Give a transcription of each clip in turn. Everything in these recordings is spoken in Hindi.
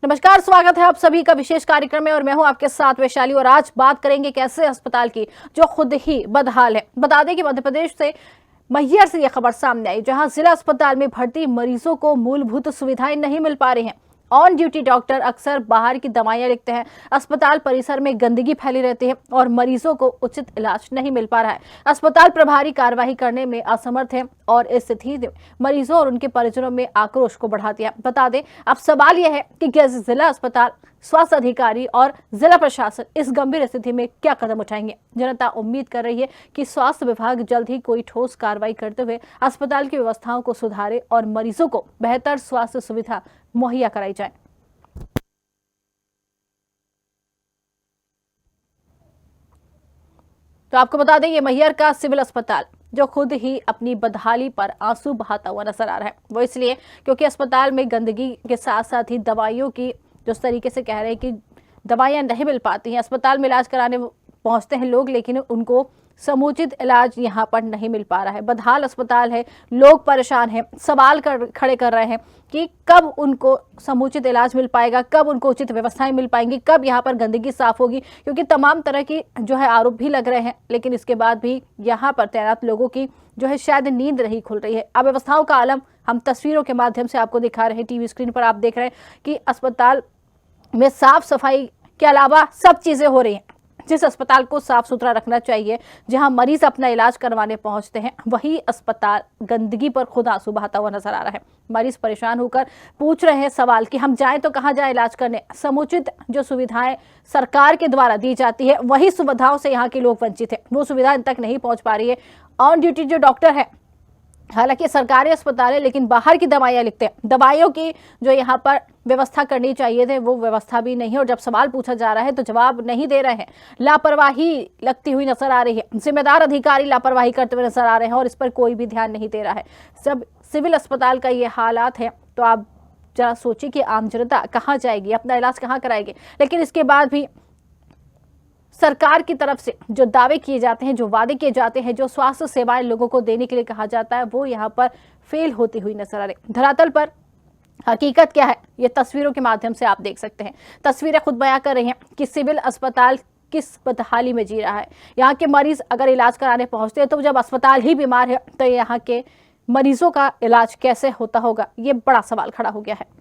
नमस्कार, स्वागत है आप सभी का विशेष कार्यक्रम में और मैं हूं आपके साथ वैशाली। और आज बात करेंगे एक ऐसे अस्पताल की जो खुद ही बदहाल है। बता दें कि मध्य प्रदेश से मैहर से यह खबर सामने आई, जहां जिला अस्पताल में भर्ती मरीजों को मूलभूत सुविधाएं नहीं मिल पा रही हैं। ऑन ड्यूटी डॉक्टर अक्सर बाहर की दवाइयां लिखते हैं, अस्पताल परिसर में गंदगी फैली रहती है और मरीजों को उचित इलाज नहीं मिल पा रहा है। अस्पताल प्रभारी कार्रवाई करने में असमर्थ है और इस स्थिति ने मरीजों और उनके परिजनों में आक्रोश को बढ़ा दिया। बता दें, अब सवाल यह है कि क्या जिला अस्पताल, स्वास्थ्य अधिकारी और जिला प्रशासन इस गंभीर स्थिति में क्या कदम उठाएंगे। जनता उम्मीद कर रही है कि स्वास्थ्य विभाग जल्द ही कोई ठोस कार्रवाई करते हुए अस्पताल की व्यवस्थाओं को सुधारे और मरीजों को बेहतर स्वास्थ्य सुविधा मुहैया कराई जाए। तो आपको बता दें, ये मैहर का सिविल अस्पताल जो खुद ही अपनी बदहाली पर आंसू बहाता हुआ नजर आ रहा है। वो इसलिए क्योंकि अस्पताल में गंदगी के साथ साथ ही दवाइयों की जिस तरीके से कह रहे हैं कि दवाइयां नहीं मिल पाती हैं। अस्पताल में इलाज कराने पहुंचते हैं लोग, लेकिन उनको समुचित इलाज यहां पर नहीं मिल पा रहा है। बदहाल अस्पताल है, लोग परेशान हैं, सवाल खड़े कर रहे हैं कि कब उनको समुचित इलाज मिल पाएगा, कब उनको उचित व्यवस्थाएं मिल पाएंगी, कब यहाँ पर गंदगी साफ होगी। क्योंकि तमाम तरह की जो है आरोप भी लग रहे हैं, लेकिन इसके बाद भी यहाँ पर तैनात लोगों की जो है शायद नींद नहीं खुल रही है। अव्यवस्थाओं का आलम हम तस्वीरों के माध्यम से आपको दिखा रहे हैं। टीवी स्क्रीन पर आप देख रहे हैं कि अस्पताल में साफ सफाई के अलावा सब चीजें हो रही हैं। जिस अस्पताल को साफ सुथरा रखना चाहिए, जहां मरीज अपना इलाज करवाने पहुंचते हैं, वही अस्पताल गंदगी पर खुद आंसू बहाता हुआ नजर आ रहा है। मरीज परेशान होकर पूछ रहे हैं सवाल कि हम जाएं तो कहां जाएं इलाज करने। समुचित जो सुविधाएं सरकार के द्वारा दी जाती है, वही सुविधाओं से यहाँ के लोग वंचित है। वो सुविधा इन तक नहीं पहुंच पा रही है। ऑन ड्यूटी जो डॉक्टर है, हालांकि सरकारी अस्पताल है, लेकिन बाहर की दवाइयां लिखते हैं। दवाइयों की जो यहाँ पर व्यवस्था करनी चाहिए थे, वो व्यवस्था भी नहीं है। और जब सवाल पूछा जा रहा है तो जवाब नहीं दे रहे हैं। लापरवाही लगती हुई नजर आ रही है। जिम्मेदार अधिकारी लापरवाही करते हुए नजर आ रहे हैं और इस पर कोई भी ध्यान नहीं दे रहा है। सब सिविल अस्पताल का ये हालात है तो आप जरा सोचिए कि आम जनता कहाँ जाएगी, अपना इलाज कहाँ कराएगी। लेकिन इसके बाद भी सरकार की तरफ से जो दावे किए जाते हैं, जो वादे किए जाते हैं, जो स्वास्थ्य सेवाएं लोगों को देने के लिए कहा जाता है, वो यहाँ पर फेल होती हुई नजर आ रही। धरातल पर हकीकत क्या है, ये तस्वीरों के माध्यम से आप देख सकते हैं। तस्वीरें खुद बयां कर रही हैं कि सिविल अस्पताल किस बदहाली में जी रहा है। यहाँ के मरीज अगर इलाज कराने पहुंचते हैं तो जब अस्पताल ही बीमार है तो यहाँ के मरीजों का इलाज कैसे होता होगा, ये बड़ा सवाल खड़ा हो गया है।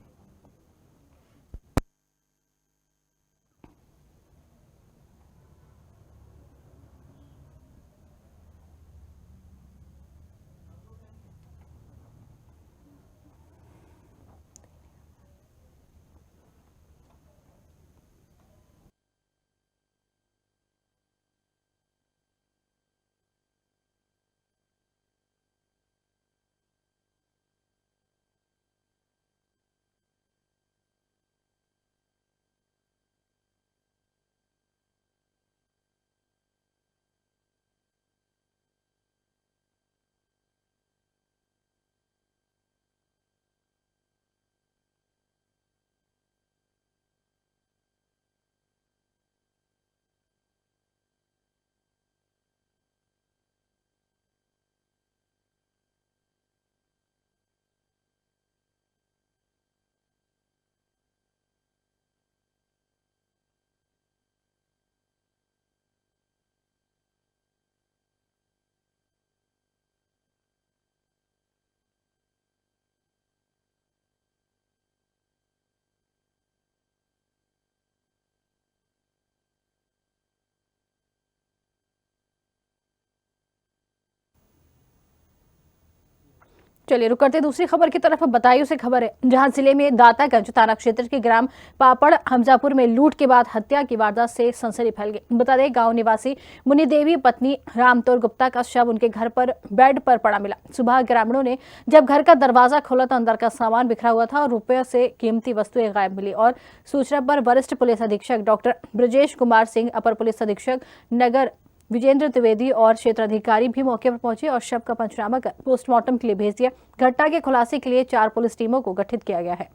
चलिए रुक करते दूसरी खबर की तरफ। बदायूं से खबर है, जहां जिले में दातागंज थाना क्षेत्र के ग्राम पापड़ हमजापुर में लूट के बाद हत्या की वारदात से सनसनी फैल गई। बता दें, गांव निवासी मुनि देवी पत्नी रामतौर गुप्ता का शव उनके घर पर बेड पर पड़ा मिला। सुबह ग्रामीणों ने जब घर का दरवाजा खोला तो अंदर का सामान बिखरा हुआ था और रुपये से कीमती वस्तुएं गायब मिली। और सूचना पर वरिष्ठ पुलिस अधीक्षक डॉक्टर ब्रजेश कुमार सिंह, अपर पुलिस अधीक्षक नगर विजेंद्र द्विवेदी और क्षेत्राधिकारी भी मौके पर पहुंचे और शव का पंचनामा कर पोस्टमार्टम के लिए भेज दिया। घटना के खुलासे के लिए 4 पुलिस टीमों को गठित किया गया है।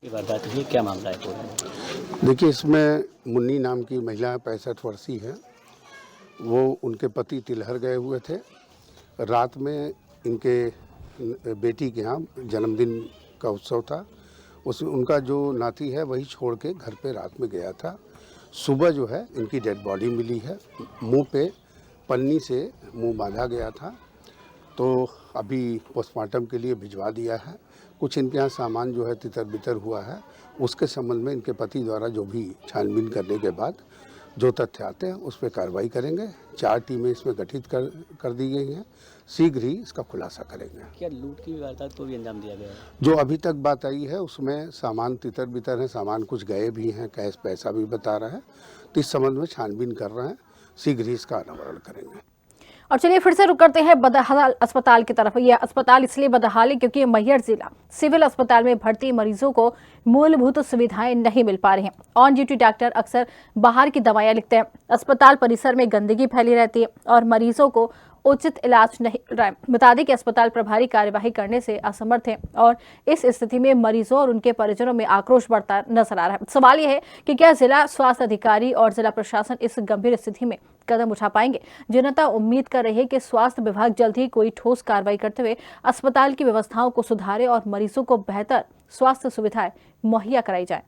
क्या मामला है पूरा? देखिए, इसमें मुन्नी नाम की महिला 65 वर्षीय है। वो उनके पति तिलहर गए हुए थे। रात में इनके बेटी के यहाँ जन्मदिन का उत्सव था। उनका जो नाती है वही छोड़ के घर पे रात में गया था। सुबह जो है इनकी डेड बॉडी मिली है, मुंह पे पन्नी से मुंह बांधा गया था, तो अभी पोस्टमार्टम के लिए भिजवा दिया है। कुछ इनके यहाँ सामान जो है तितर बितर हुआ है, उसके संबंध में इनके पति द्वारा जो भी छानबीन करने के बाद जो तथ्य आते हैं उस पर कार्रवाई करेंगे। 4 टीमें इसमें गठित कर दी गई हैं, शीघ्र ही इसका खुलासा करेंगे। क्या लूट की वारदात को भी अंजाम दिया गया है? जो अभी तक बात आई है उसमें सामान तितर बितर है, सामान कुछ गए भी हैं, कैश पैसा भी बता रहा है, तो इस संबंध में छानबीन कर रहे हैं, शीघ्र ही इसका अनावरण करेंगे। और चलिए फिर से रुक करते हैं बदहाल अस्पताल की तरफ। यह अस्पताल इसलिए बदहाल है क्योंकि मैहर जिला सिविल अस्पताल में भर्ती मरीजों को मूलभूत सुविधाएं नहीं मिल पा रही हैं। ऑन ड्यूटी डॉक्टर अक्सर बाहर की दवाइयां लिखते हैं, अस्पताल परिसर में गंदगी फैली रहती है और मरीजों को उचित इलाज नहीं मिल रहा है। बता दें कि अस्पताल प्रभारी कार्यवाही करने से असमर्थ है और इस स्थिति में मरीजों और उनके परिजनों में आक्रोश बढ़ता नजर आ रहा है। सवाल यह है कि क्या जिला स्वास्थ्य अधिकारी और जिला प्रशासन इस गंभीर स्थिति में कदम उठा पाएंगे। जनता उम्मीद कर रही है कि स्वास्थ्य विभाग जल्द ही कोई ठोस कार्रवाई करते हुए अस्पताल की व्यवस्थाओं को सुधारे और मरीजों को बेहतर स्वास्थ्य सुविधाएं मुहैया कराई जाए।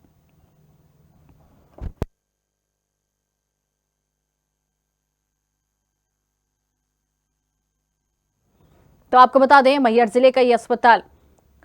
तो आपको बता दें मैहर जिले का ये अस्पताल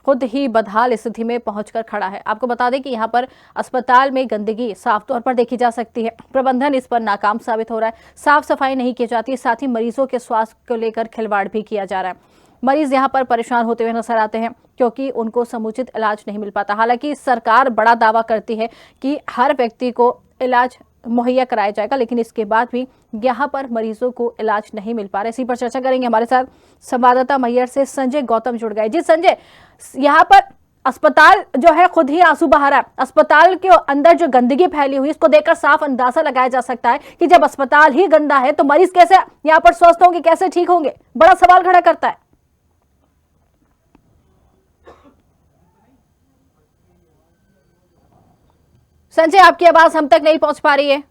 खुद ही बदहाल स्थिति में पहुंचकर खड़ा है। आपको बता दें कि यहाँ पर अस्पताल में गंदगी साफ तौर पर देखी जा सकती है, प्रबंधन इस पर नाकाम साबित हो रहा है, साफ सफाई नहीं की जाती, साथ ही मरीजों के स्वास्थ्य को लेकर खिलवाड़ भी किया जा रहा है। मरीज यहाँ पर परेशान होते हुए नजर आते हैं क्योंकि उनको समुचित इलाज नहीं मिल पाता। हालांकि सरकार बड़ा दावा करती है कि हर व्यक्ति को इलाज मुहैया कराया जाएगा, लेकिन इसके बाद भी यहाँ पर मरीजों को इलाज नहीं मिल पा रहा है। इसी पर चर्चा करेंगे, हमारे साथ संवाददाता मैहर से संजय गौतम जुड़ गए। जी संजय, यहाँ पर अस्पताल जो है खुद ही आंसू बहा रहा है। अस्पताल के अंदर जो गंदगी फैली हुई है इसको देखकर साफ अंदाजा लगाया जा सकता है कि जब अस्पताल ही गंदा है तो मरीज कैसे यहाँ पर स्वस्थ होंगे, कैसे ठीक होंगे, बड़ा सवाल खड़ा करता है। संजय, आपकी आवाज हम तक नहीं पहुंच पा रही है,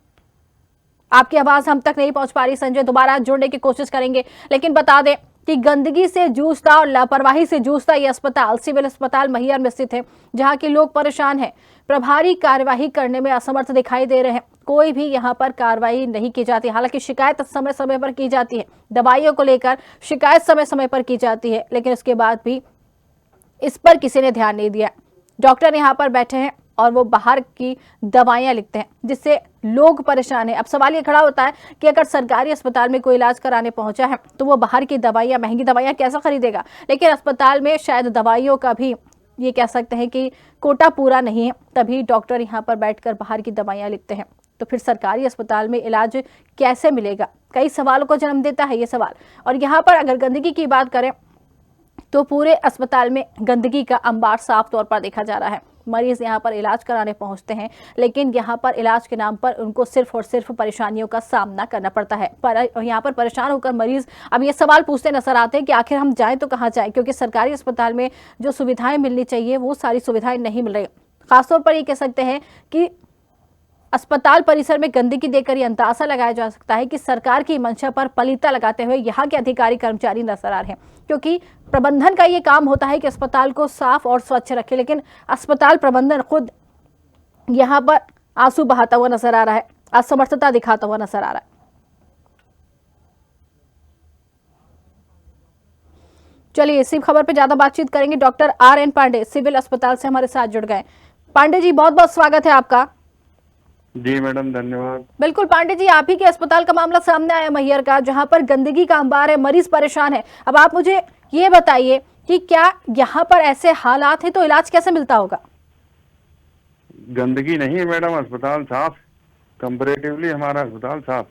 आपकी आवाज हम तक नहीं पहुंच पा रही। संजय, दोबारा जुड़ने की कोशिश करेंगे, लेकिन बता दें कि गंदगी से जूझता और लापरवाही से जूझता ये अस्पताल सिविल अस्पताल मैहर में स्थित है, जहां के लोग परेशान हैं, प्रभारी कार्यवाही करने में असमर्थ दिखाई दे रहे हैं। कोई भी यहां पर कार्रवाई नहीं की जाती। हालांकि शिकायत समय समय पर की जाती है, दवाइयों को लेकर शिकायत समय समय पर की जाती है, लेकिन उसके बाद भी इस पर किसी ने ध्यान नहीं दिया। डॉक्टर यहाँ पर बैठे हैं और वो बाहर की दवाइयां लिखते हैं, जिससे लोग परेशान हैं। अब सवाल ये खड़ा होता है कि अगर सरकारी अस्पताल में कोई इलाज कराने पहुंचा है तो वो बाहर की दवाइयां, महंगी दवाइयां कैसे खरीदेगा। लेकिन अस्पताल में शायद दवाइयों का भी ये कह सकते हैं कि कोटा पूरा नहीं है, तभी डॉक्टर यहाँ पर बैठकर बाहर की दवाइयां लिखते हैं। तो फिर सरकारी अस्पताल में इलाज कैसे मिलेगा, कई सवालों को जन्म देता है ये सवाल। और यहाँ पर अगर गंदगी की बात करें तो पूरे अस्पताल में गंदगी का अंबार साफ तौर पर देखा जा रहा है। मरीज यहाँ पर इलाज कराने पहुंचते हैं, लेकिन यहाँ पर इलाज के नाम पर उनको सिर्फ और सिर्फ परेशानियों का सामना करना पड़ता है। पर यहाँ पर परेशान होकर मरीज अब ये सवाल पूछते नजर आते हैं कि आखिर हम जाएं तो कहाँ जाएं, क्योंकि सरकारी अस्पताल में जो सुविधाएं मिलनी चाहिए वो सारी सुविधाएं नहीं मिल रही। खासतौर पर ये कह सकते हैं कि अस्पताल परिसर में गंदगी देखकर ये अंदाजा लगाया जा सकता है कि सरकार की मंशा पर पलीता लगाते हुए यहाँ के अधिकारी कर्मचारी नजर आ रहे हैं, क्योंकि प्रबंधन का ये काम होता है कि अस्पताल को साफ और स्वच्छ रखे, लेकिन अस्पताल प्रबंधन खुद यहाँ पर आंसू बहाता हुआ नजर आ रहा है, असमर्थता दिखाता हुआ नजर आ रहा है। चलिए इसी खबर पे ज्यादा बातचीत करेंगे। डॉक्टर RN पांडे सिविल अस्पताल से हमारे साथ जुड़ गए। पांडे जी, बहुत बहुत स्वागत है आपका। जी मैडम, धन्यवाद। बिल्कुल पांडे जी, आप ही के अस्पताल का मामला सामने आया मैहर का, जहां पर गंदगी का अंबार है, मरीज परेशान है। अब आप मुझे ये बताइए कि क्या यहाँ पर ऐसे हालात है तो इलाज कैसे मिलता होगा। गंदगी नहीं है मैडम, अस्पताल साफ, कंपैरेटिवली हमारा अस्पताल साफ।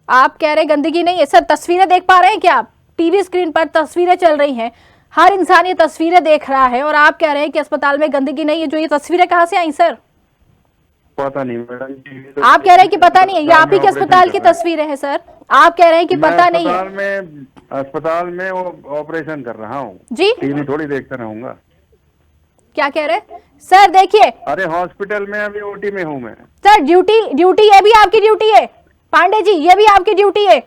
आप कह रहे गंदगी नहीं है। सर, तस्वीरें देख पा रहे हैं क्या आप? टीवी स्क्रीन पर तस्वीरें चल रही हैं, हर इंसान ये तस्वीरें देख रहा है और आप कह रहे हैं कि अस्पताल में गंदगी नहीं है। जो ये तस्वीरें कहाँ से आई सर? पता नहीं मैडम। आप कह रहे हैं कि पता नहीं है, ये आप ही के अस्पताल की तस्वीरें हैं सर? आप कह रहे हैं कि पता नहीं है। अस्पताल में वो ऑपरेशन कर रहा हूँ जी, टीवी थोड़ी देखता रहूंगा। क्या कह रहे हैं सर? देखिए, अरे हॉस्पिटल में अभी OT में हूँ मैं। सर ड्यूटी ये भी आपकी ड्यूटी है। पांडे जी, ये भी आपकी ड्यूटी है,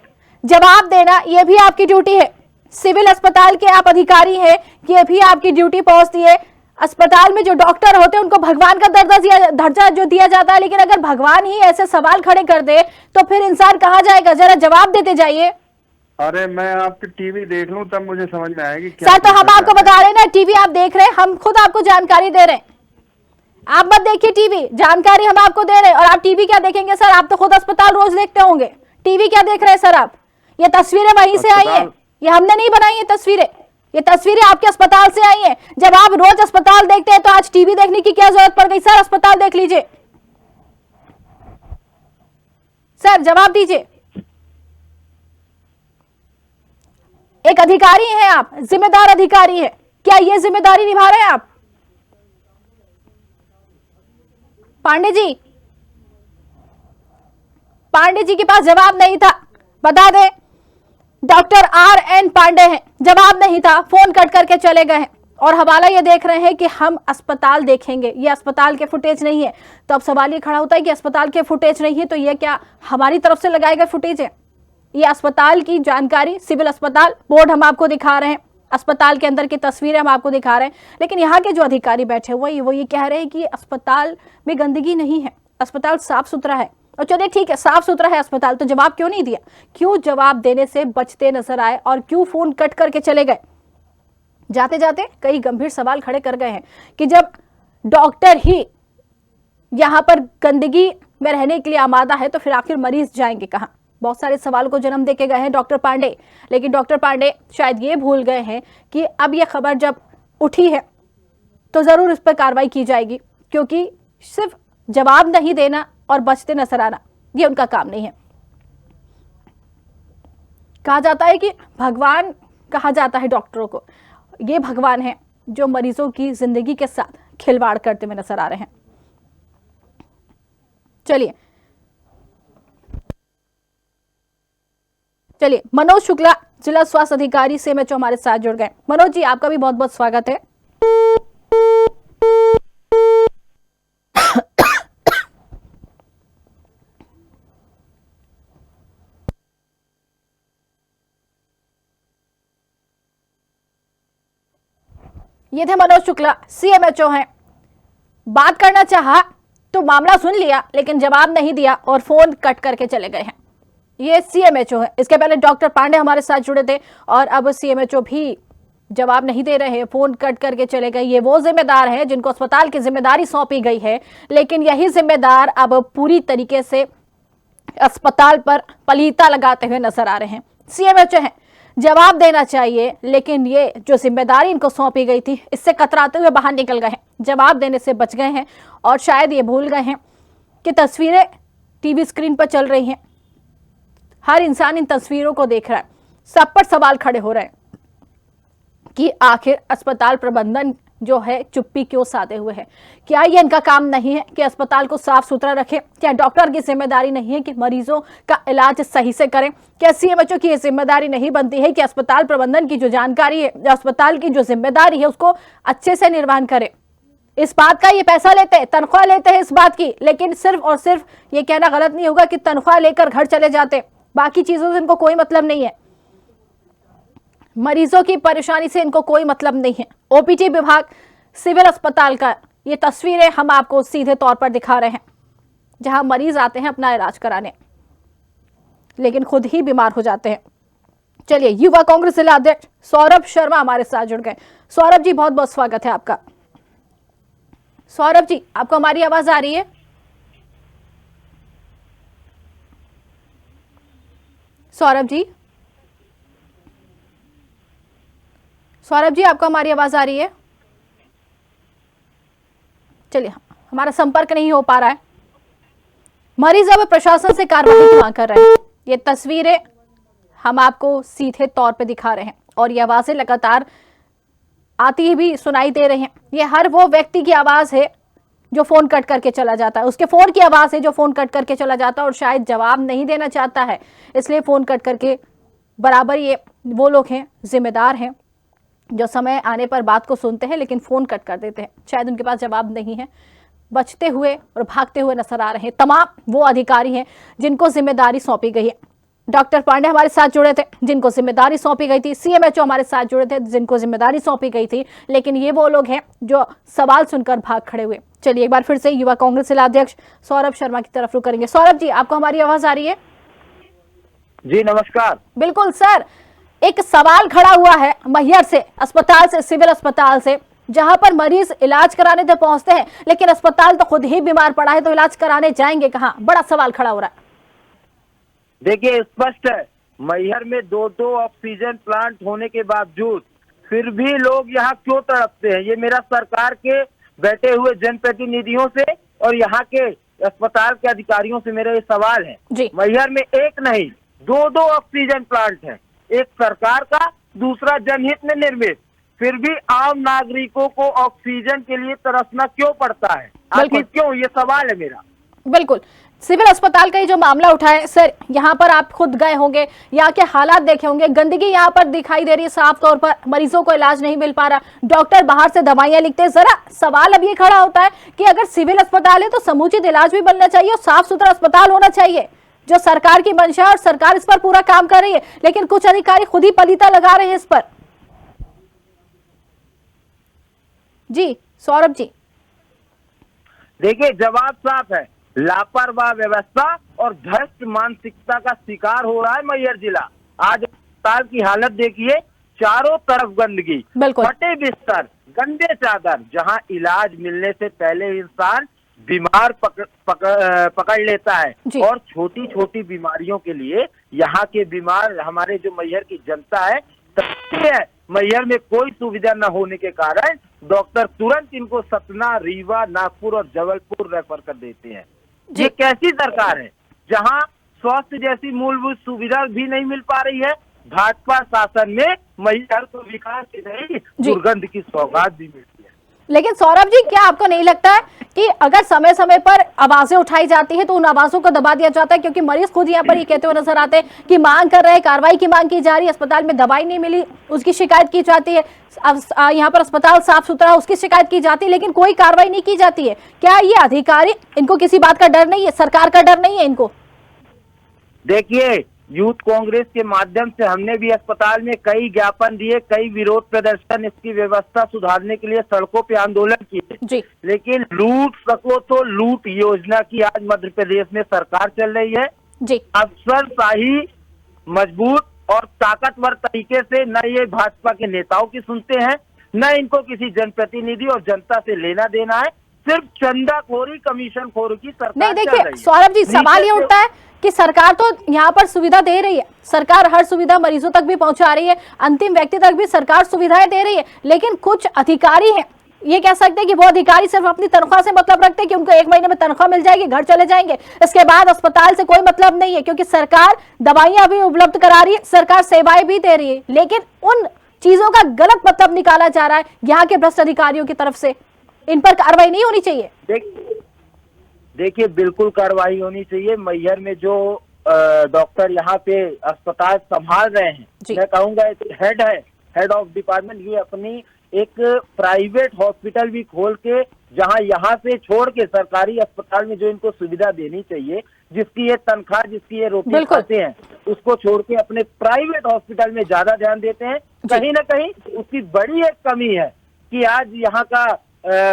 जवाब देना ये भी आपकी ड्यूटी है। सिविल अस्पताल के आप अधिकारी हैं, ये भी आपकी ड्यूटी पहुंचती है। अस्पताल में जो डॉक्टर होते हैं उनको भगवान का दर्जा जो दिया जाता है, लेकिन अगर भगवान ही ऐसे सवाल खड़े कर दे तो फिर इंसान कहाँ जाएगा? जरा जवाब देते जाइए। अरे मैं आपकी टीवी देख लूं तब मुझे समझ में आएगी क्या। सर, तो हम आपको बता रहे हैं ना, टीवी आप देख रहे हैं, हम खुद आपको जानकारी दे रहे हैं। आप मत देखिए टीवी, जानकारी हम आपको दे रहे हैं। और आप टीवी क्या देखेंगे सर? आप तो खुद अस्पताल रोज देखते होंगे, टीवी क्या देख रहे हैं सर आप? ये तस्वीरें वहीं से आई हैं, ये हमने नहीं बनाई है तस्वीरें, ये तस्वीरें आपके अस्पताल से आई हैं। जब आप रोज अस्पताल देखते हैं तो आज टीवी देखने की क्या जरूरत पड़ गई? सर अस्पताल देख लीजिए, सर जवाब दीजिए। एक अधिकारी हैं आप, जिम्मेदार अधिकारी है, क्या ये जिम्मेदारी निभा रहे हैं आप? पांडे जी के पास जवाब नहीं था, बता दें। डॉक्टर RN पांडे हैं, जवाब नहीं था, फोन कट करके चले गए हैं। और हवाला ये देख रहे हैं कि हम अस्पताल देखेंगे, ये अस्पताल के फुटेज नहीं है। तो अब सवाल ये खड़ा होता है कि अस्पताल के फुटेज नहीं है तो ये क्या हमारी तरफ से लगाए गए फुटेज है? ये अस्पताल की जानकारी, सिविल अस्पताल बोर्ड हम आपको दिखा रहे हैं, अस्पताल के अंदर की तस्वीरें हम आपको दिखा रहे हैं। लेकिन यहाँ के जो अधिकारी बैठे हुए वो ये कह रहे हैं कि अस्पताल में गंदगी नहीं है, अस्पताल साफ सुथरा है। और चलिए ठीक है, साफ सुथरा है अस्पताल, तो जवाब क्यों नहीं दिया? क्यों जवाब देने से बचते नजर आए और क्यों फोन कट करके चले गए? जाते जाते कई गंभीर सवाल खड़े कर गए हैं कि जब डॉक्टर ही यहां पर गंदगी में रहने के लिए आमादा है तो फिर आखिर मरीज जाएंगे कहां? बहुत सारे सवाल को जन्म देके गए हैं डॉक्टर पांडे। लेकिन डॉक्टर पांडे शायद ये भूल गए हैं कि अब यह खबर जब उठी है तो जरूर इस पर कार्रवाई की जाएगी, क्योंकि सिर्फ जवाब नहीं देना और बचते नजर आना ये उनका काम नहीं है। कहा जाता है कि भगवान कहा जाता है डॉक्टरों को, ये भगवान है जो मरीजों की जिंदगी के साथ खिलवाड़ करते हुए नजर आ रहे हैं। चलिए मनोज शुक्ला, जिला स्वास्थ्य अधिकारी CMHO हमारे साथ जुड़ गए। मनोज जी, आपका भी बहुत बहुत स्वागत है। ये थे मनोज शुक्ला, CMHO हैं। बात करना चाहा तो मामला सुन लिया लेकिन जवाब नहीं दिया और फोन कट करके चले गए हैं। ये CMHO है। इसके पहले डॉक्टर पांडे हमारे साथ जुड़े थे और अब CMHO भी जवाब नहीं दे रहे हैं, फोन कट करके चले गए। ये वो जिम्मेदार हैं जिनको अस्पताल की जिम्मेदारी सौंपी गई है, लेकिन यही जिम्मेदार अब पूरी तरीके से अस्पताल पर पलीता लगाते हुए नजर आ रहे हैं। CMHO है, जवाब देना चाहिए, लेकिन ये जो जिम्मेदारी इनको सौंपी गई थी इससे कतराते हुए बाहर निकल गए हैं, जवाब देने से बच गए हैं। और शायद ये भूल गए हैं कि तस्वीरें टीवी स्क्रीन पर चल रही हैं, हर इंसान इन तस्वीरों को देख रहा है। सब पर सवाल खड़े हो रहे हैं कि आखिर अस्पताल प्रबंधन जो है चुप्पी क्यों साधे हुए है? क्या ये इनका काम नहीं है कि अस्पताल को साफ सुथरा रखें? क्या डॉक्टर की जिम्मेदारी नहीं है कि मरीजों का इलाज सही से करें? क्या CMHO की ये जिम्मेदारी नहीं बनती है कि अस्पताल प्रबंधन की जो जानकारी है, अस्पताल की जो जिम्मेदारी है उसको अच्छे से निर्वहन करे? इस बात का ये पैसा लेते हैं, तनख्वाह लेते हैं इस बात की, लेकिन सिर्फ और सिर्फ ये कहना गलत नहीं होगा कि तनख्वाह लेकर घर चले जाते, बाकी चीजों से इनको कोई मतलब नहीं है, मरीजों की परेशानी से इनको कोई मतलब नहीं है। OPT विभाग सिविल अस्पताल का ये तस्वीरें हम आपको सीधे तौर पर दिखा रहे हैं, जहां मरीज आते हैं अपना इलाज कराने लेकिन खुद ही बीमार हो जाते हैं। चलिए, युवा कांग्रेस जिला अध्यक्ष सौरभ शर्मा हमारे साथ जुड़ गए। सौरभ जी, बहुत बहुत स्वागत है आपका। सौरभ जी, आपको हमारी आवाज आ रही है? सौरभ जी, सौरभ जी, आपको हमारी आवाज आ रही है? चलिए, हमारा संपर्क नहीं हो पा रहा है। मरीज अब प्रशासन से कार्रवाई की मांग कर रहे हैं। ये तस्वीरें हम आपको सीधे तौर पे दिखा रहे हैं और ये आवाजें लगातार आती भी सुनाई दे रही हैं। ये हर वो व्यक्ति की आवाज है जो फोन कट करके चला जाता है, उसके फोन की आवाज है जो फोन कट करके चला जाता है और शायद जवाब नहीं देना चाहता है, इसलिए फोन कट करके बराबर ये वो लोग हैं, जिम्मेदार हैं, जो समय आने पर बात को सुनते हैं लेकिन फोन कट कर देते हैं। शायद उनके पास जवाब नहीं है, बचते हुए और भागते हुए नजर आ रहे हैं तमाम वो अधिकारी हैं जिनको जिम्मेदारी सौंपी गई है। डॉक्टर पांडे हमारे साथ जुड़े थे जिनको जिम्मेदारी सौंपी गई थी, सीएमएचओ हमारे साथ जुड़े थे जिनको जिम्मेदारी सौंपी गई थी, लेकिन ये वो लोग हैं जो सवाल सुनकर भाग खड़े हुए। चलिए एक बार फिर से युवा कांग्रेस जिला अध्यक्ष सौरभ शर्मा की तरफ रुख करेंगे। सौरभ जी, आपको हमारी आवाज आ रही है? जी नमस्कार। बिल्कुल सर, एक सवाल खड़ा हुआ है मैहर से, अस्पताल से, सिविल अस्पताल से, जहां पर मरीज इलाज कराने तो पहुंचते हैं लेकिन अस्पताल तो खुद ही बीमार पड़ा है, तो इलाज कराने जाएंगे कहां? बड़ा सवाल खड़ा हो रहा है। देखिए स्पष्ट है, मैहर में 2-2 ऑक्सीजन प्लांट होने के बावजूद फिर भी लोग यहाँ क्यों तड़पते हैं? ये मेरा सरकार के बैठे हुए जनप्रतिनिधियों से और यहाँ के अस्पताल के अधिकारियों से मेरा ये सवाल है। जी। मैहर में एक नहीं 2-2 ऑक्सीजन प्लांट है, एक सरकार का, दूसरा जनहित में निर्मित, फिर भी आम नागरिकों को ऑक्सीजन के लिए तरसना क्यों पड़ता है? आखिर क्यों? ये सवाल है मेरा। बिल्कुल, सिविल अस्पताल का ये जो मामला उठा है सर, यहाँ पर आप खुद गए होंगे, यहाँ के हालात देखे होंगे, गंदगी यहाँ पर दिखाई दे रही है साफ तौर पर, मरीजों को इलाज नहीं मिल पा रहा, डॉक्टर बाहर से दवाइयां लिखते हैं। जरा सवाल अब ये खड़ा होता है कि अगर सिविल अस्पताल है तो समुचित इलाज भी बनना चाहिए और साफ सुथरा अस्पताल होना चाहिए, जो सरकार की मंशा, और सरकार इस पर पूरा काम कर रही है, लेकिन कुछ अधिकारी खुद ही पलीता लगा रहे हैं इस पर। जी सौरभ जी। देखिए जवाब साफ है, लापरवाह व्यवस्था और भ्रष्ट मानसिकता का शिकार हो रहा है मैहर जिला। आज अस्पताल की हालत देखिए, चारों तरफ गंदगी, फटे बिस्तर, गंदे चादर, जहां इलाज मिलने से पहले इंसान बीमार पकड़ लेता है। और छोटी छोटी बीमारियों के लिए यहाँ के बीमार, हमारे जो मैहर की जनता है, मैहर में कोई सुविधा न होने के कारण डॉक्टर तुरंत इनको सतना, रीवा, नागपुर और जबलपुर रेफर कर देते हैं। ये कैसी सरकार है जहां स्वास्थ्य जैसी मूलभूत सुविधा भी नहीं मिल पा रही है? भाजपा शासन में मैहर को विकास की नहीं, दुर्गंध की सौगात भी मिलती है। लेकिन सौरभ जी, क्या आपको नहीं लगता है कि अगर समय समय पर आवाजें उठाई जाती है तो उन आवाजों को दबा दिया जाता है? क्योंकि मरीज खुद यहाँ पर ये कहते हुए नजर आते हैं कि मांग कर रहे हैं, कार्रवाई की मांग की जा रही है, अस्पताल में दवाई नहीं मिली उसकी शिकायत की जाती है, यहाँ पर अस्पताल साफ सुथरा उसकी शिकायत की जाती है, लेकिन कोई कार्रवाई नहीं की जाती है। क्या ये अधिकारी, इनको किसी बात का डर नहीं है, सरकार का डर नहीं है इनको? देखिए, यूथ कांग्रेस के माध्यम से हमने भी अस्पताल में कई ज्ञापन दिए, कई विरोध प्रदर्शन, इसकी व्यवस्था सुधारने के लिए सड़कों पे आंदोलन किए, लेकिन लूट सको तो लूट योजना की आज मध्य प्रदेश में सरकार चल रही है। अफसरशाही मजबूत और ताकतवर तरीके से न ये भाजपा के नेताओं की सुनते हैं, न इनको किसी जनप्रतिनिधि और जनता से लेना देना है, सिर्फ चंदाखोरी, कमीशन खोरी की सरकार नहीं। देखिए सौरभ जी, सवाल ये उठता है कि सरकार तो यहाँ पर सुविधा दे रही है, सरकार हर सुविधा मरीजों तक भी पहुंचा रही है, अंतिम व्यक्ति तक भी सरकार सुविधाएं दे रही है, लेकिन कुछ अधिकारी हैं, ये कह सकते हैं कि वो अधिकारी सिर्फ अपनी तनख्वाह से मतलब रखते हैं कि उनको 1 महीने में तनख्वाह मिल जाएगी, घर चले जाएंगे, इसके बाद अस्पताल से कोई मतलब नहीं है, क्योंकि सरकार दवाइयां भी उपलब्ध करा रही है, सरकार सेवाएं भी दे रही है, लेकिन उन चीजों का गलत मतलब निकाला जा रहा है यहाँ के भ्रष्ट अधिकारियों की तरफ से। इन पर कार्रवाई नहीं होनी चाहिए? देखिए बिल्कुल कार्रवाई होनी चाहिए। मैहर में जो डॉक्टर यहाँ पे अस्पताल संभाल रहे हैं, मैं कहूँगा हेड है, हेड ऑफ डिपार्टमेंट, ये अपनी एक प्राइवेट हॉस्पिटल भी खोल के, जहाँ यहाँ से छोड़ के सरकारी अस्पताल में जो इनको सुविधा देनी चाहिए, जिसकी ये तनख्वाह, जिसकी ये रोटी खाते हैं, उसको छोड़ के अपने प्राइवेट हॉस्पिटल में ज्यादा ध्यान देते हैं। कहीं ना कहीं उसकी बड़ी एक कमी है कि आज यहाँ का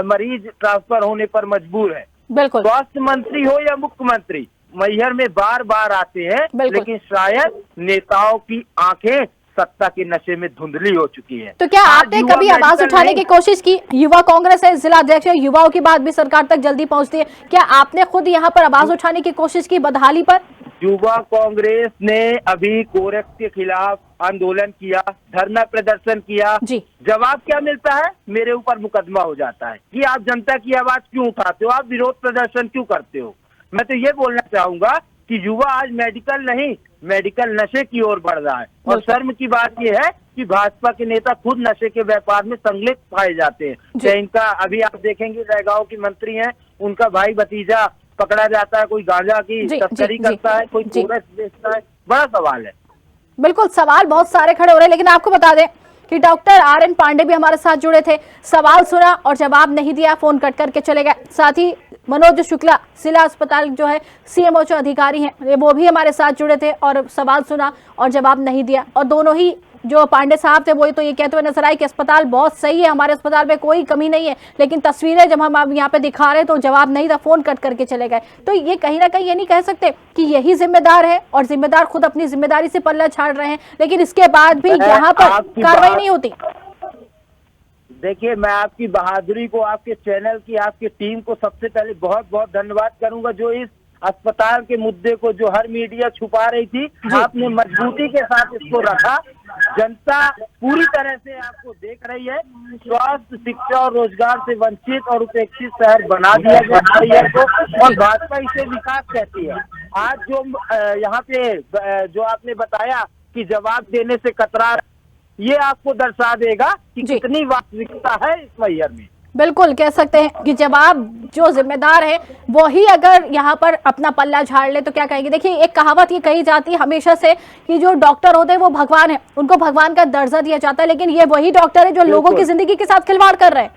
मरीज ट्रांसफर होने पर मजबूर है। स्वास्थ्य मंत्री हो या मुख्यमंत्री मैहर में बार बार आते हैं, लेकिन शायद नेताओं की आंखें सत्ता के नशे में धुंधली हो चुकी है। तो क्या आपने कभी आवाज उठाने की कोशिश की? युवा कांग्रेस है, जिला अध्यक्ष है, युवाओं की बात भी सरकार तक जल्दी पहुंचती है, क्या आपने खुद यहाँ पर आवाज उठाने की कोशिश की बदहाली पर? युवा कांग्रेस ने अभी कोरेक्स के खिलाफ आंदोलन किया, धरना प्रदर्शन किया, जवाब क्या मिलता है? मेरे ऊपर मुकदमा हो जाता है कि आप जनता की आवाज क्यों उठाते हो, आप विरोध प्रदर्शन क्यों करते हो। मैं तो ये बोलना चाहूंगा कि युवा आज मेडिकल नहीं, मेडिकल नशे की ओर बढ़ रहा है, और शर्म की बात यह है कि भाजपा के नेता खुद नशे के व्यापार में संलिप्त पाए जाते हैं। इनका अभी आप देखेंगे जयगांव की मंत्री हैं, उनका भाई भतीजा पकड़ा जाता है, कोई गांजा की तस्करी करता है, कोई कोरस बेचता है। बड़ा सवाल है। बिल्कुल, सवाल बहुत सारे खड़े हो रहे हैं, लेकिन आपको बता दें कि डॉक्टर RN पांडे भी हमारे साथ जुड़े थे, सवाल सुना और जवाब नहीं दिया, फोन कट करके चले गए। साथ ही मनोज शुक्ला जिला अस्पताल जो है सीएमओएच अधिकारी हैं, वो भी हमारे साथ जुड़े थे और सवाल सुना और जवाब नहीं दिया। और दोनों ही जो पांडे साहब थे वो तो ये कहते हुए नजर आए कि अस्पताल बहुत सही है, हमारे अस्पताल में कोई कमी नहीं है, लेकिन तस्वीरें जब हम अब यहाँ पे दिखा रहे तो जवाब नहीं था, फोन कट करके चले गए। तो ये कहीं ना कहीं ये नहीं कह सकते कि यही जिम्मेदार है और जिम्मेदार खुद अपनी जिम्मेदारी से पल्ला झाड़ रहे हैं, लेकिन इसके बाद भी यहाँ पर कार्रवाई नहीं होती। देखिए, मैं आपकी बहादुरी को, आपके चैनल की, आपकी टीम को सबसे पहले बहुत बहुत धन्यवाद करूंगा, जो इस अस्पताल के मुद्दे को जो हर मीडिया छुपा रही थी, आपने मजबूती के साथ इसको रखा। जनता पूरी तरह से आपको देख रही है। स्वास्थ्य, शिक्षा और रोजगार से वंचित और उपेक्षित शहर बना दिया गया शहर को, और भाजपा इसे विकास कहती है। आज जो यहाँ पे जो आपने बताया कि जवाब देने से कतरा, ये आपको दर्शा देगा कि कितनी वास्तविकता है इस मैहर में। बिल्कुल कह सकते हैं कि जवाब जो जिम्मेदार है वो ही अगर यहाँ पर अपना पल्ला झाड़ ले तो क्या कहेंगे। देखिए, एक कहावत ये कही जाती है हमेशा से कि जो डॉक्टर होते हैं वो भगवान है, उनको भगवान का दर्जा दिया जाता है, लेकिन ये वही डॉक्टर है जो लोगों की जिंदगी के साथ खिलवाड़ कर रहे हैं।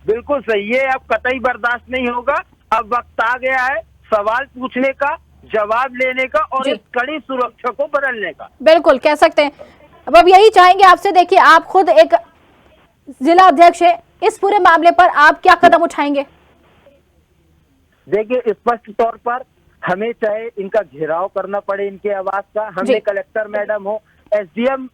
बिल्कुल सही, ये अब कतई बर्दाश्त नहीं होगा। अब वक्त आ गया है सवाल पूछने का, जवाब लेने का और इस कड़ी सुरक्षा को बदलने का। बिल्कुल कह सकते हैं। अब यही चाहेंगे आपसे, देखिए आप खुद एक जिला अध्यक्ष है, इस पूरे मामले पर आप क्या कदम उठाएंगे? देखिए, स्पष्ट तौर पर हमें चाहे इनका घेराव करना पड़े इनके आवास का, हमें कलेक्टर मैडम हो, एसडीएम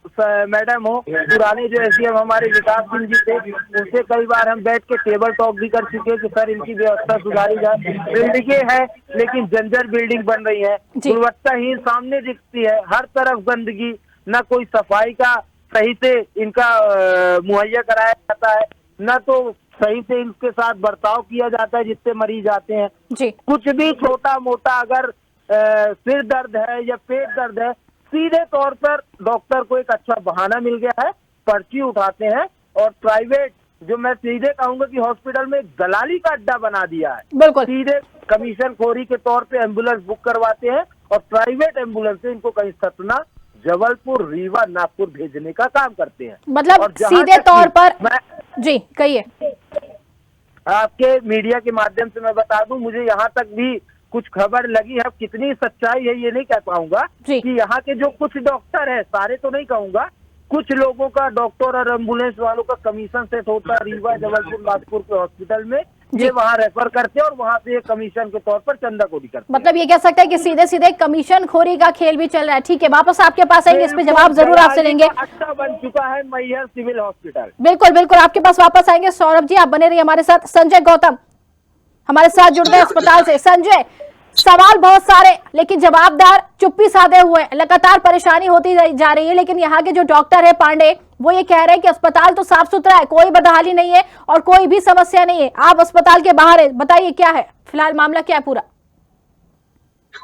मैडम हो, पुराने जो एसडीएम हमारे विकास सिंह जी थे, उनसे कई बार हम बैठ के टेबल टॉक भी कर चुके हैं कि सर इनकी व्यवस्था सुधारी जाए। बिल्डिंगें हैं लेकिन जंजर बिल्डिंग बन रही है, गुणवत्ताहीन सामने दिखती है, हर तरफ गंदगी, न कोई सफाई का सही से इनका मुहैया कराया जाता है, न तो सही से इनके साथ बर्ताव किया जाता है जिससे मरीज आते हैं जी। कुछ भी छोटा मोटा अगर सिर दर्द है या पेट दर्द है, सीधे तौर पर डॉक्टर को एक अच्छा बहाना मिल गया है, पर्ची उठाते हैं और प्राइवेट, जो मैं सीधे कहूंगा कि हॉस्पिटल में दलाली का अड्डा बना दिया है। बिल्कुल सीधे कमीशन खोरी के तौर पे एम्बुलेंस बुक करवाते हैं और प्राइवेट एम्बुलेंस से इनको कहीं सतना, जबलपुर, रीवा, नागपुर भेजने का काम करते हैं। मतलब सीधे तौर पर जी कहिए। आपके मीडिया के माध्यम से मैं बता दूं, मुझे यहाँ तक भी कुछ खबर लगी है, कितनी सच्चाई है ये नहीं कह पाऊंगा कि यहाँ के जो कुछ डॉक्टर है, सारे तो नहीं कहूंगा, कुछ लोगों का, डॉक्टर और एम्बुलेंस वालों का कमीशन सेट होता है रीवा, जबलपुर, नागपुर के हॉस्पिटल में, ये वहाँ रेफर करते हैं और वहाँ से कमीशन के तौर पर चंदा कोड़ी करते हैं। मतलब ये कह सकते हैं कि सीधे सीधे कमीशन खोरी का खेल भी चल रहा है। ठीक है, वापस आपके पास आएंगे, इस पे जवाब जरूर आपसे लेंगे। अड्डा बन चुका है मैहर सिविल हॉस्पिटल। बिल्कुल बिल्कुल आपके पास वापस आएंगे। सौरभ जी आप बने रहिए हमारे साथ। संजय गौतम हमारे साथ जुड़ गए अस्पताल से। संजय, सवाल बहुत सारे लेकिन जवाबदार चुप्पी साधे हुए, लगातार परेशानी होती जा रही है, लेकिन यहाँ के जो डॉक्टर है पांडे, वो ये कह रहे हैं कि अस्पताल तो साफ सुथरा है, कोई बदहाली नहीं है और कोई भी समस्या नहीं है। आप अस्पताल के बाहर है, बताइए क्या है फिलहाल मामला, क्या है पूरा?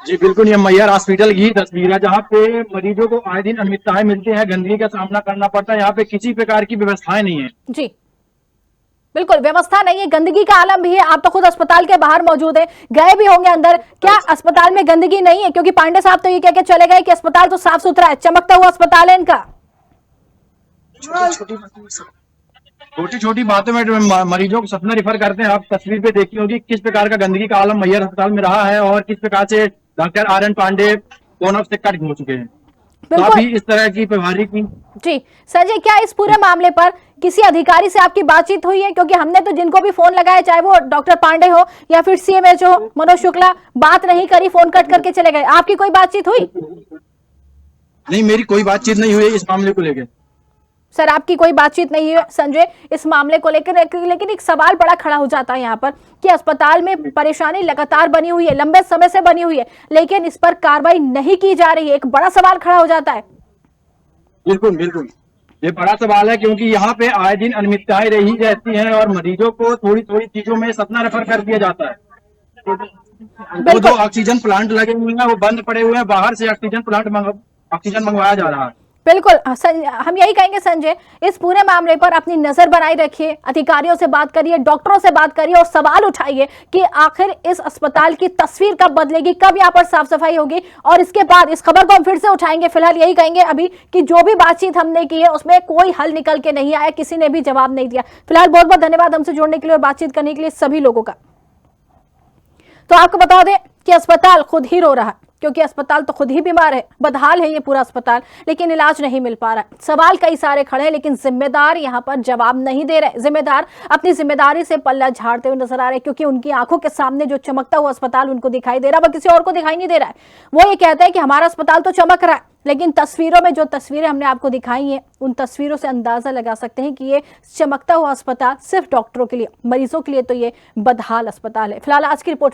जी बिल्कुल, ये मैहर हॉस्पिटल की तस्वीर है जहाँ पे मरीजों को आए दिन अनियमितताएं मिलती है, गंदगी का सामना करना पड़ता है। यहाँ पे किसी प्रकार की व्यवस्थाएं नहीं है। जी बिल्कुल, व्यवस्था नहीं है, गंदगी का आलम भी है। आप तो खुद अस्पताल के बाहर मौजूद है, गए भी होंगे अंदर, क्या अस्पताल में गंदगी नहीं है? क्योंकि पांडे साहब तो ये कह के चले गए कि अस्पताल तो साफ सुथरा है, चमकता हुआ अस्पताल है इनका। छोटी छोटी बातों में मरीजों को सपना रिफर करते हैं। आप तस्वीर पे देखी होगी किस प्रकार का गंदगी का आलम मैहर अस्पताल में रहा है और किस प्रकार से डॉक्टर आर एन पांडे कोन ऑफ से कट हो चुके हैं। काफी इस तरह की व्यवहारिक जी। संजय, क्या इस पूरे मामले पर किसी अधिकारी से आपकी बातचीत हुई है? क्योंकि हमने तो जिनको भी फोन लगाया, चाहे वो डॉक्टर पांडे हो या फिर सीएमएच हो मनोज शुक्ला, बात नहीं करी, फोन कट करके चले गए। आपकी कोई बातचीत हुई? नहीं, मेरी कोई बातचीत नहीं हुई इस मामले को लेकर। सर, आपकी कोई बातचीत नहीं है संजय इस मामले को लेकर, लेकिन एक सवाल बड़ा खड़ा हो जाता है यहाँ पर कि अस्पताल में परेशानी लगातार बनी हुई है, लंबे समय से बनी हुई है, लेकिन इस पर कार्रवाई नहीं की जा रही है। एक बड़ा सवाल खड़ा हो जाता है। बिल्कुल बिल्कुल, ये बड़ा सवाल है क्योंकि यहाँ पे आए दिन अनियमितताएं रही रहती हैं और मरीजों को थोड़ी थोड़ी चीजों में सपना रेफर कर दिया जाता है। वो जो ऑक्सीजन प्लांट लगे हुए हैं वो बंद पड़े हुए हैं, बाहर से ऑक्सीजन मंगवाया जा रहा है। बिल्कुल, हम यही कहेंगे संजय, इस पूरे मामले पर अपनी नजर बनाए रखिए, अधिकारियों से बात करिए, डॉक्टरों से बात करिए और सवाल उठाइए कि आखिर इस अस्पताल की तस्वीर कब बदलेगी, कब यहाँ पर साफ सफाई होगी। और इसके बाद इस खबर को हम फिर से उठाएंगे। फिलहाल यही कहेंगे अभी कि जो भी बातचीत हमने की है उसमें कोई हल निकल के नहीं आया, किसी ने भी जवाब नहीं दिया। फिलहाल बहुत बहुत धन्यवाद हमसे जुड़ने के लिए और बातचीत करने के लिए सभी लोगों का। तो आपको बता दें कि अस्पताल खुद ही रो रहा है, क्योंकि अस्पताल तो खुद ही बीमार है, बदहाल है ये पूरा अस्पताल, लेकिन इलाज नहीं मिल पा रहा है। सवाल कई सारे खड़े हैं, लेकिन जिम्मेदार यहाँ पर जवाब नहीं दे रहे। जिम्मेदार अपनी जिम्मेदारी से पल्ला झाड़ते हुए नजर आ रहे हैं, क्योंकि उनकी आंखों के सामने जो चमकता हुआ अस्पताल उनको दिखाई दे रहा है, वह किसी और को दिखाई नहीं दे रहा है। वो ये कहते हैं कि हमारा अस्पताल तो चमक रहा है, लेकिन तस्वीरों में जो तस्वीरें हमने आपको दिखाई हैं, उन तस्वीरों से अंदाजा लगा सकते हैं कि ये चमकता हुआ अस्पताल सिर्फ डॉक्टरों के लिए, मरीजों के लिए तो ये बदहाल अस्पताल है। फिलहाल आज की रिपोर्ट में